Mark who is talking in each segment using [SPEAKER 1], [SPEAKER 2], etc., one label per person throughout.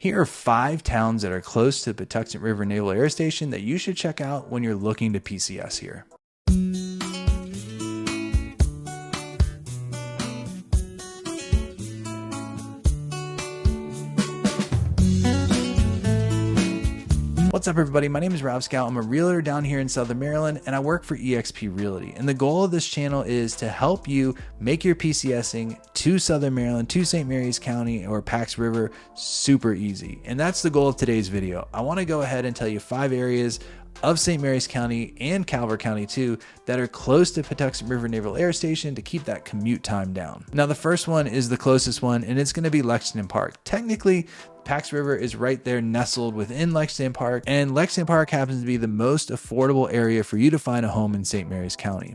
[SPEAKER 1] Here are 5 towns that are close to the Patuxent River Naval Air Station that you should check out when you're looking to PCS here. What's up everybody, my name is Rob Scout. I'm a realtor down here in Southern Maryland and I work for EXP Realty. And the goal of this channel is to help you make your PCSing to Southern Maryland, to St. Mary's County or Pax River super easy. And that's the goal of today's video. I want to go ahead and tell you 5 areas of St. Mary's County and Calvert County too that are close to Patuxent River Naval Air Station to keep that commute time down. Now the first one is the closest one and it's going to be Lexington Park. Technically, Pax River is right there nestled within Lexington Park, and Lexington Park happens to be the most affordable area for you to find a home in St. Mary's County.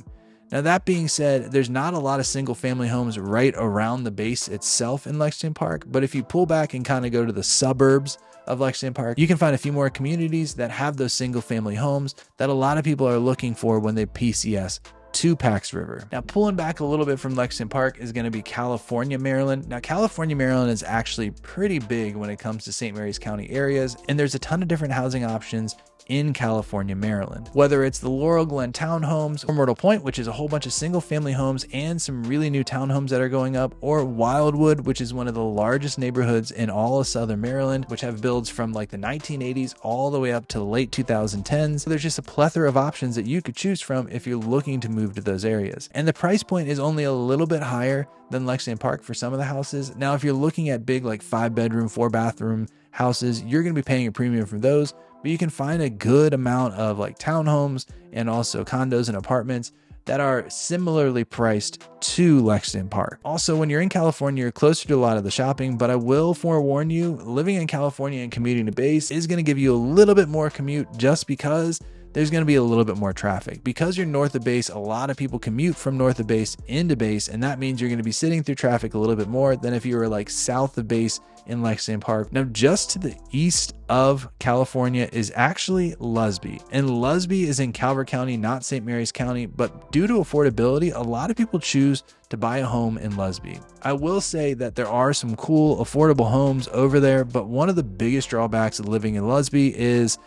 [SPEAKER 1] Now that being said, there's not a lot of single family homes right around the base itself in Lexington Park, but if you pull back and kind of go to the suburbs of Lexington Park, you can find a few more communities that have those single family homes that a lot of people are looking for when they PCS to Pax River. Now pulling back a little bit from Lexington Park is going to be California, Maryland. Now California, Maryland is actually pretty big when it comes to St. Mary's County areas, and there's a ton of different housing options in California, Maryland. Whether it's the Laurel Glen townhomes or Myrtle Point, which is a whole bunch of single family homes and some really new townhomes that are going up, or Wildwood, which is one of the largest neighborhoods in all of Southern Maryland, which have builds from like the 1980s all the way up to the late 2010s. So there's just a plethora of options that you could choose from if you're looking to move to those areas. And the price point is only a little bit higher than Lexington Park for some of the houses. Now, if you're looking at big like 5-bedroom, 4-bathroom houses, you're going to be paying a premium for those, but you can find a good amount of like townhomes and also condos and apartments that are similarly priced to Lexington Park. Also, when you're in California, you're closer to a lot of the shopping, but I will forewarn you, living in California and commuting to base is going to give you a little bit more commute just because there's going to be a little bit more traffic. Because you're north of base, a lot of people commute from north of base into base, and that means you're going to be sitting through traffic a little bit more than if you were like south of base in Lexington Park. Now, just to the east of California is actually Lusby, and Lusby is in Calvert County, not St. Mary's County, but due to affordability, a lot of people choose to buy a home in Lusby. I will say that there are some cool, affordable homes over there, but one of the biggest drawbacks of living in Lusby is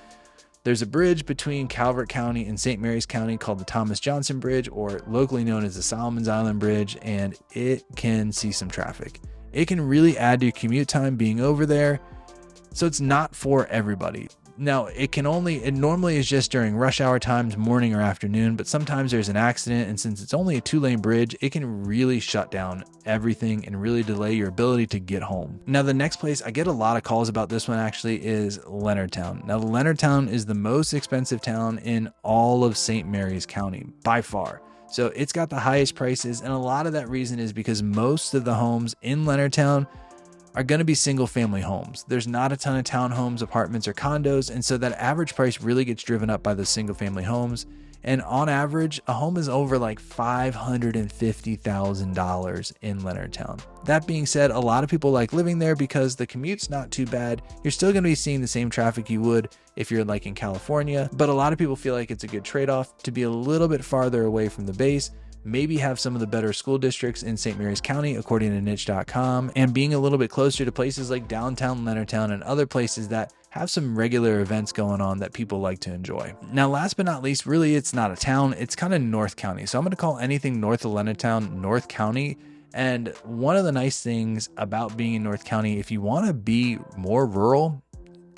[SPEAKER 1] there's a bridge between Calvert County and St. Mary's County called the Thomas Johnson Bridge, or locally known as the Solomon's Island Bridge, and it can see some traffic. It can really add to your commute time being over there, so it's not for everybody. Now, it normally is just during rush hour times, morning or afternoon, but sometimes there's an accident, and since it's only a 2-lane bridge, it can really shut down everything and really delay your ability to get home. Now, the next place, I get a lot of calls about this one actually, is Leonardtown. Now, Leonardtown is the most expensive town in all of St. Mary's County, by far. So it's got the highest prices, and a lot of that reason is because most of the homes in Leonardtown are going to be single family homes. There's not a ton of townhomes, apartments, or condos, and so that average price really gets driven up by the single family homes. And on average, a home is over like $550,000 in Leonardtown. That being said, a lot of people like living there because the commute's not too bad. You're still going to be seeing the same traffic you would if you're like in California, but a lot of people feel like it's a good trade-off to be a little bit farther away from the base, maybe have some of the better school districts in St. Mary's County, according to niche.com, and being a little bit closer to places like downtown Leonardtown and other places that have some regular events going on that people like to enjoy. Now, last but not least, really, it's not a town, it's kind of North County. So I'm going to call anything north of Leonardtown North County. And one of the nice things about being in North County, if you want to be more rural,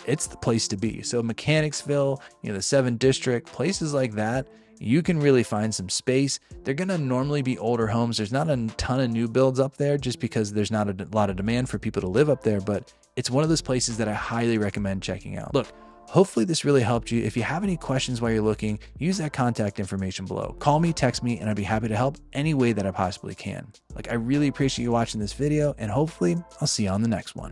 [SPEAKER 1] it's the place to be. So Mechanicsville, the 7th District, places like that, you can really find some space. They're going to normally be older homes. There's not a ton of new builds up there just because there's not a lot of demand for people to live up there, but it's one of those places that I highly recommend checking out. Look, hopefully this really helped you. If you have any questions while you're looking, use that contact information below. Call me, text me, and I'd be happy to help any way that I possibly can. I really appreciate you watching this video, and hopefully I'll see you on the next one.